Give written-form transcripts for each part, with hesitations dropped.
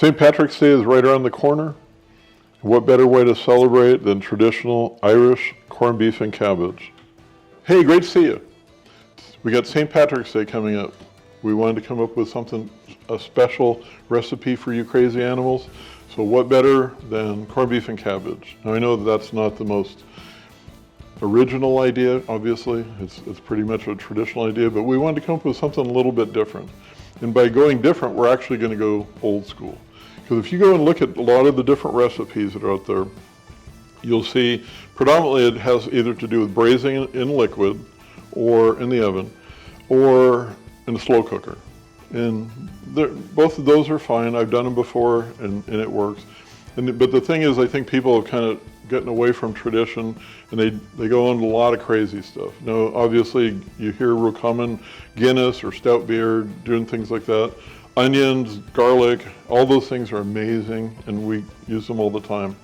St. Patrick's Day is right around the corner. What better way to celebrate than traditional Irish corned beef and cabbage? Hey, great to see you. We got St. Patrick's Day coming up. We wanted to come up with something, a special recipe for you crazy animals. So what better than corned beef and cabbage? Now I know that that's not the most original idea, obviously. It's pretty much a traditional idea, but we wanted to come up with something a little bit different. And by going different, we're actually going to go old school. Because if you go and look at a lot of the different recipes that are out there, you'll see predominantly it has either to do with braising in liquid or in the oven or in a slow cooker. And both of those are fine. I've done them before and it works. But the thing is, I think people have kind of gotten away from tradition and they go into a lot of crazy stuff. Now, obviously, you hear real common Guinness or stout beer, doing things like that. Onions, garlic, all those things are amazing and we use them all the time.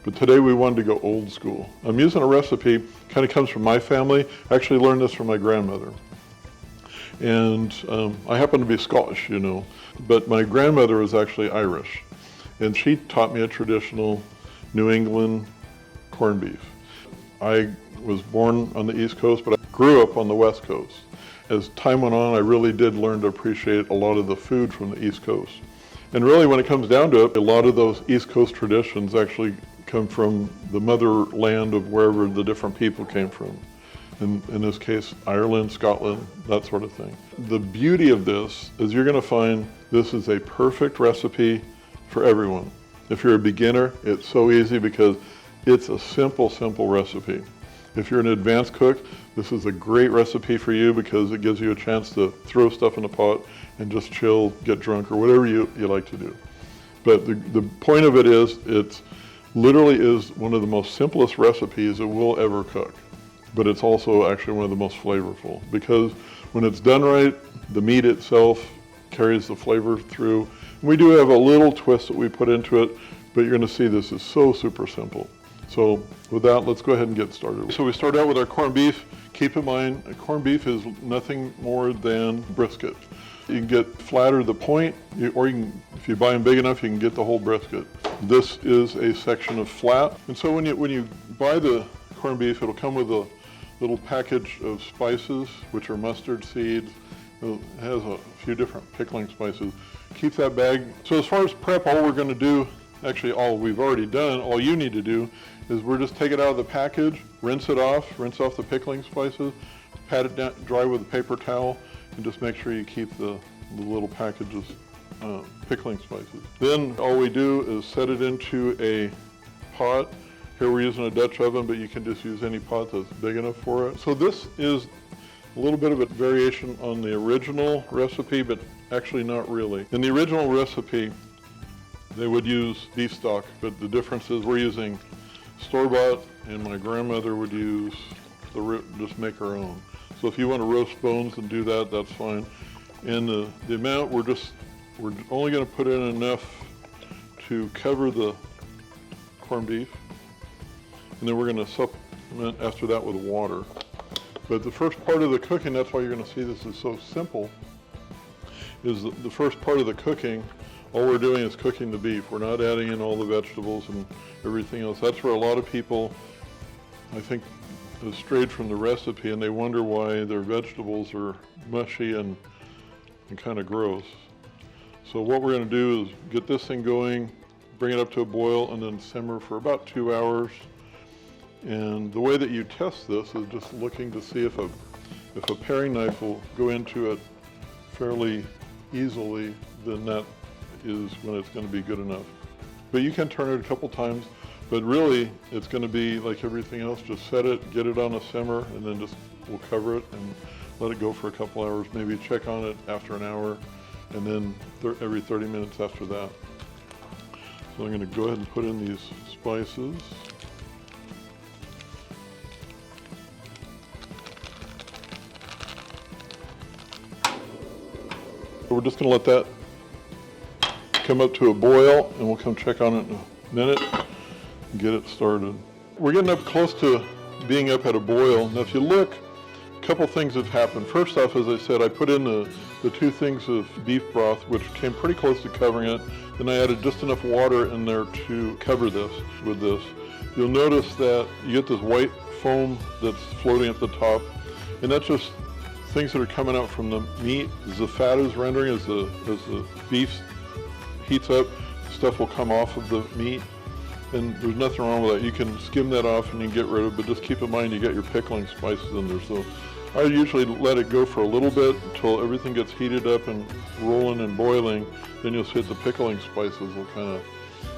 But today we wanted to go old school. I'm using a recipe, kind of comes from my family. I actually learned this from my grandmother. And I happen to be Scottish, you know, but my grandmother was actually Irish. And she taught me a traditional New England corned beef. I was born on the East Coast, but I grew up on the West Coast. As time went on, I really did learn to appreciate a lot of the food from the East Coast. And really, when it comes down to it, a lot of those East Coast traditions actually come from the motherland of wherever the different people came from. In this case, Ireland, Scotland, that sort of thing. The beauty of this is you're going to find this is a perfect recipe for everyone. If you're a beginner, it's so easy because it's a simple recipe. If you're an advanced cook, this is a great recipe for you because it gives you a chance to throw stuff in a pot and just chill, get drunk, or whatever you like to do. But the point of it is, it literally is one of the most simplest recipes that we'll ever cook. But it's also actually one of the most flavorful because when it's done right, the meat itself carries the flavor through. And we do have a little twist that we put into it, but you're going to see this is so super simple. So with that, let's go ahead and get started. So we start out with our corned beef. Keep in mind, corned beef is nothing more than brisket. You can get flatter the point, or you can, if you buy them big enough, you can get the whole brisket. This is a section of flat. And so when you buy the corned beef, it'll come with a little package of spices, which are mustard seeds. It has a few different pickling spices. Keep that bag. So as far as prep, all we're going to do, actually all we've already done, all you need to do is we're just take it out of the package, rinse off the pickling spices, pat it down dry with a paper towel, and just make sure you keep the little packages pickling spices. Then all we do is set it into a pot. Here we're using a Dutch oven, but you can just use any pot that's big enough for it. So this is a little bit of a variation on the original recipe, but actually not really. In the original recipe, they would use beef stock, but the difference is we're using store-bought, and my grandmother would use just make her own. So if you want to roast bones and do that, that's fine. And the amount, we're only going to put in enough to cover the corned beef. And then we're going to supplement after that with water. But the first part of the cooking, that's why you're going to see this is so simple, is the first part of the cooking, all we're doing is cooking the beef. We're not adding in all the vegetables and everything else. That's where a lot of people, I think, have strayed from the recipe and they wonder why their vegetables are mushy and kind of gross. So what we're going to do is get this thing going, bring it up to a boil, and then simmer for about 2 hours. And the way that you test this is just looking to see if a paring knife will go into it fairly easily, then that is when it's going to be good enough. But you can turn it a couple times, but really it's going to be like everything else, just set it, get it on a simmer, and then we'll cover it and let it go for a couple hours, maybe check on it after an hour, and then every 30 minutes after that. So I'm going to go ahead and put in these spices. We're just going to let that come up to a boil, and we'll come check on it in a minute and get it started. We're getting up close to being up at a boil. Now if you look, a couple things have happened. First off, as I said, I put in the the 2 things of beef broth, which came pretty close to covering it. Then I added just enough water in there to cover this with this. You'll notice that you get this white foam that's floating at the top, and that's just things that are coming out from the meat. As the fat is rendering, as the beef heats up, stuff will come off of the meat, and there's nothing wrong with that. You can skim that off and you can get rid of it, but just keep in mind you got your pickling spices in there. So I usually let it go for a little bit until everything gets heated up and rolling and boiling. Then you'll see the pickling spices will kind of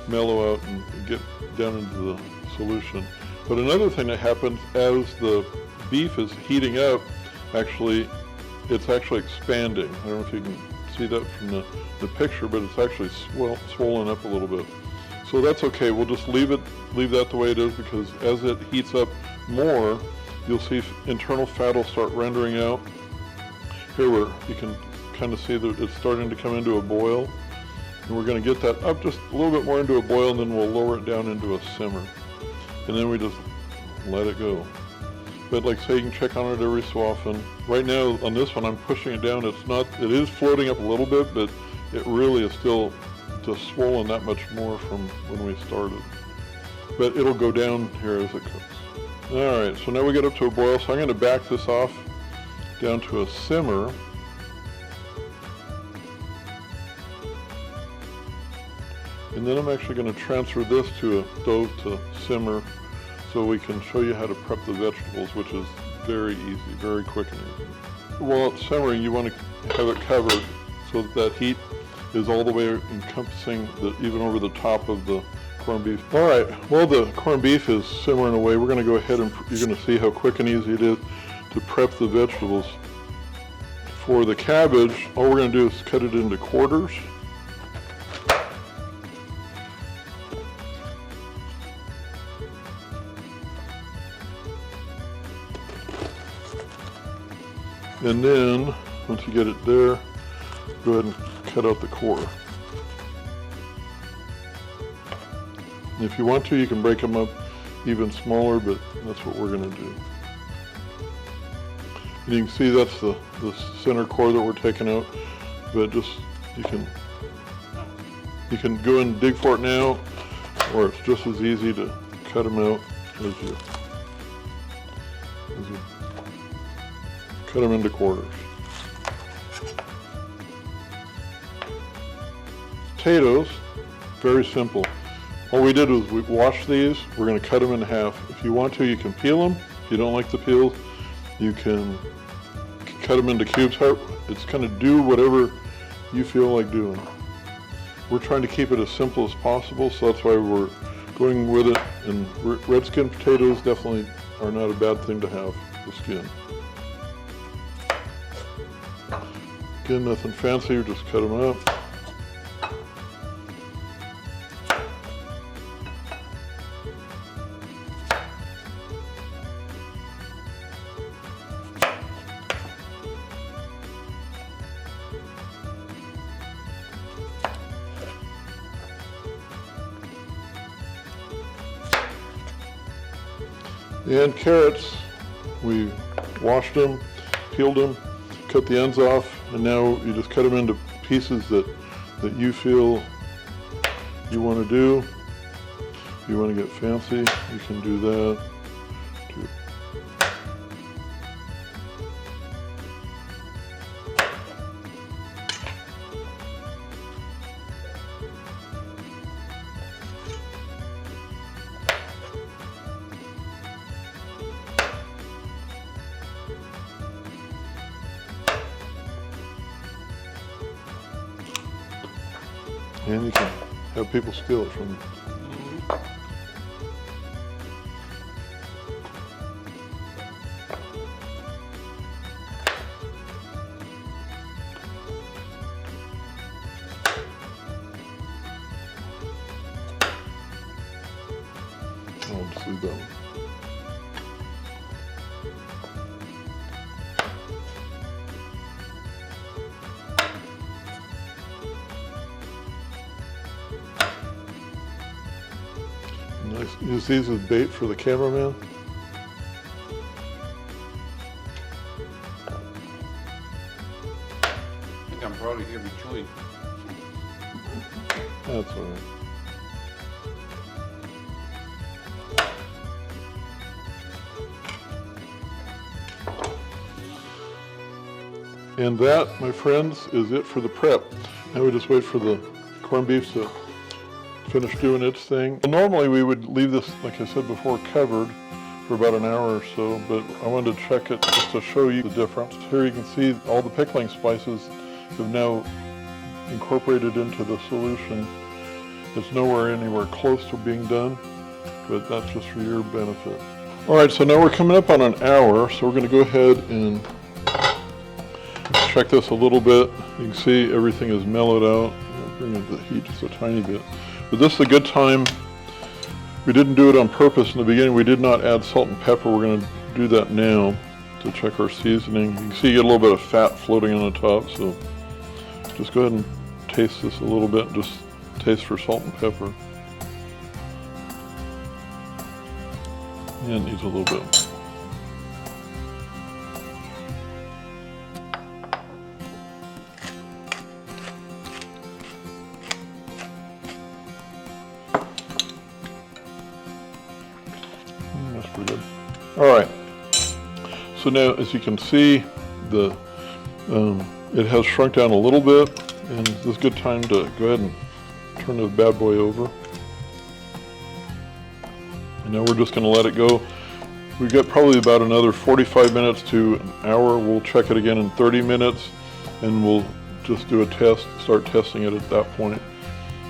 mellow out and get down into the solution. But another thing that happens as the beef is heating up, it's actually expanding. I don't know if you can see that from the picture, but it's actually swollen up a little bit. So that's okay. We'll just leave that the way it is, because as it heats up more, you'll see internal fat will start rendering out. Here you can kind of see that it's starting to come into a boil. And we're going to get that up just a little bit more into a boil, and then we'll lower it down into a simmer. And then we just let it go. But like I say, you can check on it every so often. Right now on this one, I'm pushing it down. It is floating up a little bit, but it really is still just swollen that much more from when we started. But it'll go down here as it cooks. All right, so now we get up to a boil. So I'm going to back this off down to a simmer. And then I'm actually going to transfer this to a stove to simmer, so we can show you how to prep the vegetables, which is very easy, very quick and easy. While it's simmering, you want to have it covered so that heat is all the way encompassing even over the top of the corned beef. All right, while the corned beef is simmering away, we're going to go ahead and you're going to see how quick and easy it is to prep the vegetables. For the cabbage, all we're going to do is cut it into quarters. And then, once you get it there, go ahead and cut out the core. And if you want to, you can break them up even smaller, but that's what we're going to do. And you can see that's the center core that we're taking out, but just, you can go and dig for it now, or it's just as easy to cut them out as you cut them into quarters. Potatoes, very simple. All we did was we washed these. We're going to cut them in half. If you want to, you can peel them. If you don't like the peels, you can cut them into cubes. It's kind of do whatever you feel like doing. We're trying to keep it as simple as possible, so that's why we're going with it. And red skin potatoes definitely are not a bad thing to have, the skin. Again, nothing fancy, we just cut them up. And carrots, we washed them, peeled them, cut the ends off, and now you just cut them into pieces that you feel you want to do. If you want to get fancy, you can do that too. And you can have people steal it from you. I'll just leave that one. Nice. Use these as bait for the cameraman. be chewy. That's all right. And that, my friends, is it for the prep. Now we just wait for the corned beef to finish doing its thing. Well, normally we would leave this, like I said before, covered for about an hour or so, but I wanted to check it just to show you the difference. Here you can see all the pickling spices have now incorporated into the solution. It's nowhere anywhere close to being done, but that's just for your benefit. All right, so now we're coming up on an hour, so we're going to go ahead and check this a little bit. You can see everything is mellowed out. I'll bring up the heat just a tiny bit. But this is a good time. We didn't do it on purpose in the beginning. We did not add salt and pepper. We're going to do that now to check our seasoning. You can see you get a little bit of fat floating on the top, so just go ahead and taste this a little bit. Just taste for salt and pepper. Yeah, it needs a little bit. That's pretty good. All right. So now, as you can see, it has shrunk down a little bit, and this is a good time to go ahead and turn this bad boy over. And now we're just going to let it go. We've got probably about another 45 minutes to an hour. We'll check it again in 30 minutes, and we'll just do a test, start testing it at that point.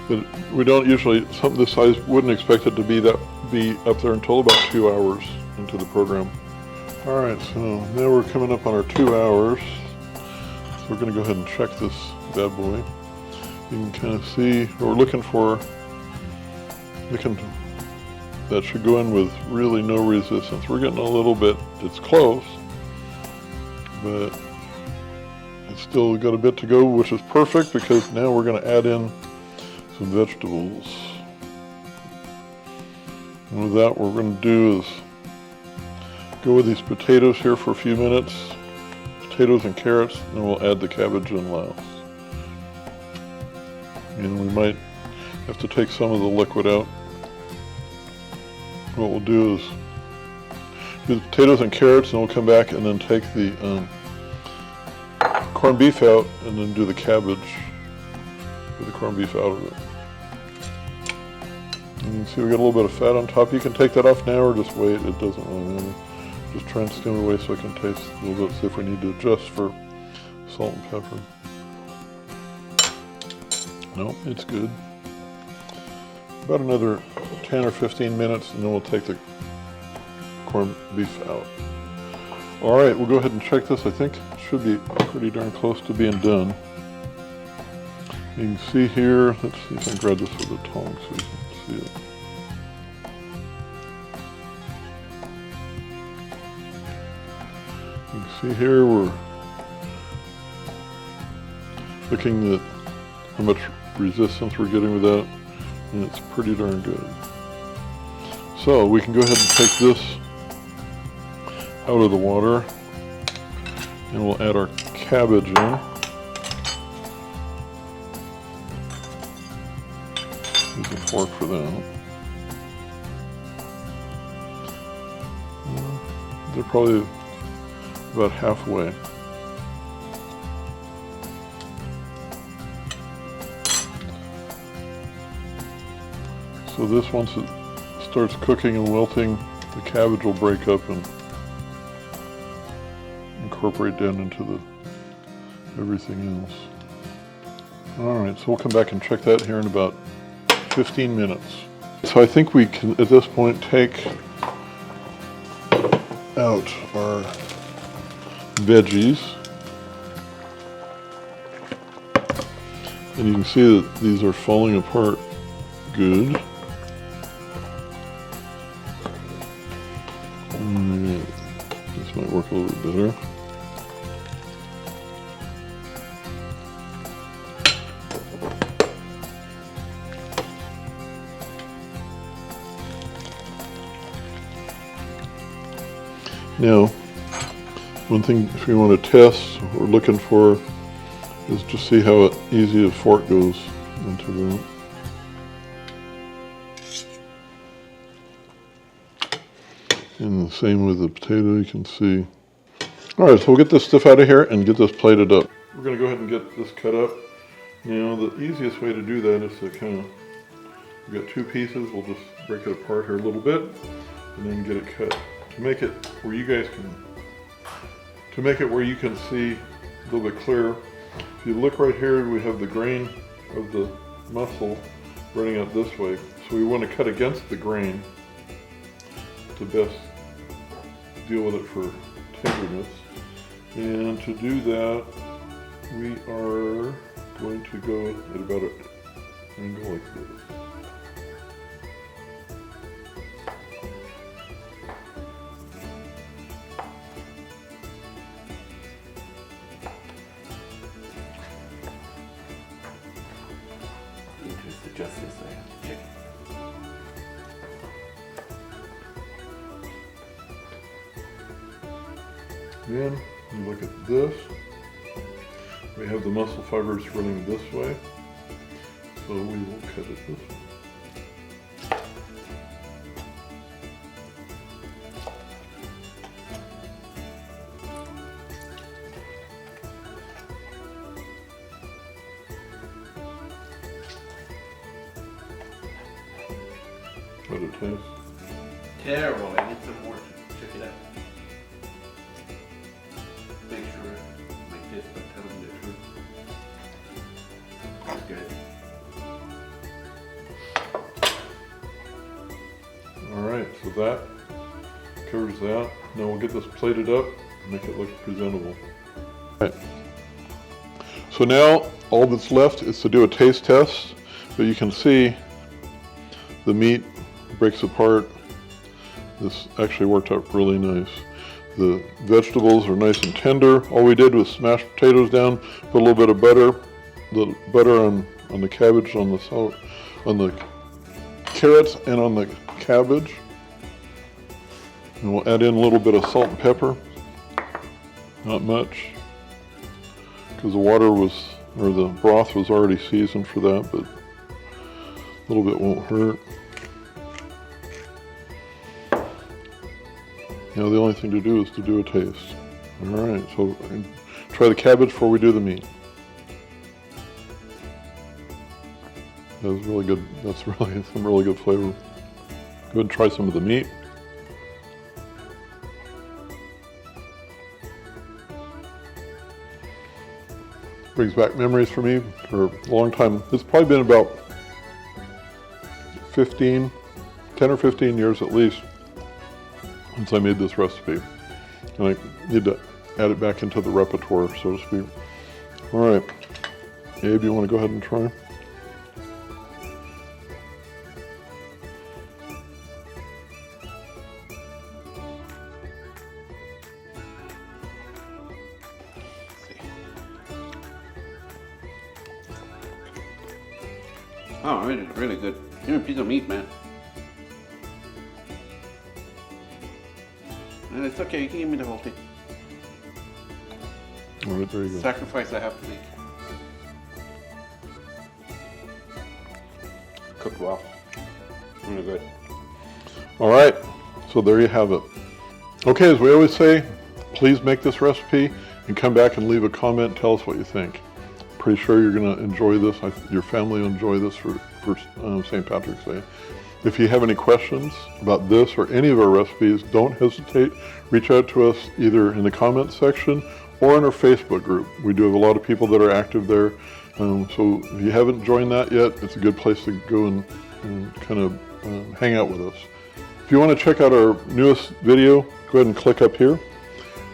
But we don't usually, something this size, wouldn't expect it to be up there until about 2 hours into the program. All right, so now we're coming up on our 2 hours. So we're going to go ahead and check this bad boy. You can kind of see what we're looking for. That should go in with really no resistance. We're getting a little bit, it's close, but it's still got a bit to go, which is perfect because now we're going to add in some vegetables. And with that, what we're going to do is go with these potatoes here for a few minutes, potatoes and carrots, and then we'll add the cabbage in last. And we might have to take some of the liquid out. What we'll do is do the potatoes and carrots, and we'll come back and then take the corned beef out, and then do the cabbage with the corned beef out of it. And you can see we got a little bit of fat on top. You can take that off now or just wait. It doesn't really matter. Just try and skim it away so I can taste a little bit, see if we need to adjust for salt and pepper. No, it's good. About another 10 or 15 minutes, and then we'll take the corned beef out. All right, we'll go ahead and check this. I think it should be pretty darn close to being done. You can see here, let's see if I can grab this with a tongs so you can see it. You can see here we're looking at how much resistance we're getting with that, and it's pretty darn good. So we can go ahead and take this out of the water, and we'll add our cabbage in. Use a fork for that. They're probably about halfway. So this, once it starts cooking and wilting, the cabbage will break up and incorporate down into everything else. All right, so we'll come back and check that here in about 15 minutes. So I think we can, at this point, take out our veggies. And you can see that these are falling apart good. This might work a little bit better. Now, one thing if we want to test, we're looking for is just see how easy a fork goes into that. And the same with the potato, you can see. All right, so we'll get this stuff out of here and get this plated up. We're gonna go ahead and get this cut up. Now, the easiest way to do that is to kind of, we've got two pieces, we'll just break it apart here a little bit and then get it cut. To make it where you guys can, see a little bit clearer. If you look right here, we have the grain of the mussel running out this way. So we want to cut against the grain to best deal with it for tenderness. And to do that, we are going to go at about an angle like this. Just this, I have to check it. Then you look at this. We have the muscle fibers running this way, so we will cut it this way. How does it taste? Terrible. I need some more to check it out. Make sure my taste buds tell me the truth. That's good. Alright, so that covers that. Now we'll get this plated up and make it look presentable. Alright. So now all that's left is to do a taste test, but you can see the meat breaks apart. This actually worked out really nice. The vegetables are nice and tender. All we did was smash potatoes down, put a little bit of butter, on the cabbage, on the carrots, and on the cabbage. And we'll add in a little bit of salt and pepper. Not much, because the broth was already seasoned for that, but a little bit won't hurt. Now the only thing to do is to do a taste. Alright, so try the cabbage before we do the meat. That was really good. That's really some really good flavor. Go ahead and try some of the meat. Brings back memories for me for a long time. It's probably been about 10 or 15 years at least since I made this recipe. And I need to add it back into the repertoire, so to speak. All right, Abe, you want to go ahead and try? Oh, really, really good. Give me a piece of meat, man. And it's okay, you can give me the whole thing. All right, there you go. Sacrifice I have to make. Cooked well. Really good. All right, so there you have it. Okay, as we always say, please make this recipe and come back and leave a comment. Tell us what you think. Pretty sure you're going to enjoy this. Your family will enjoy this for St. Patrick's Day. If you have any questions about this or any of our recipes, don't hesitate. Reach out to us either in the comments section or in our Facebook group. We do have a lot of people that are active there. So if you haven't joined that yet, it's a good place to go and kind of hang out with us. If you want to check out our newest video, go ahead and click up here.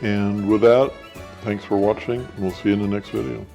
And with that, thanks for watching, and we'll see you in the next video.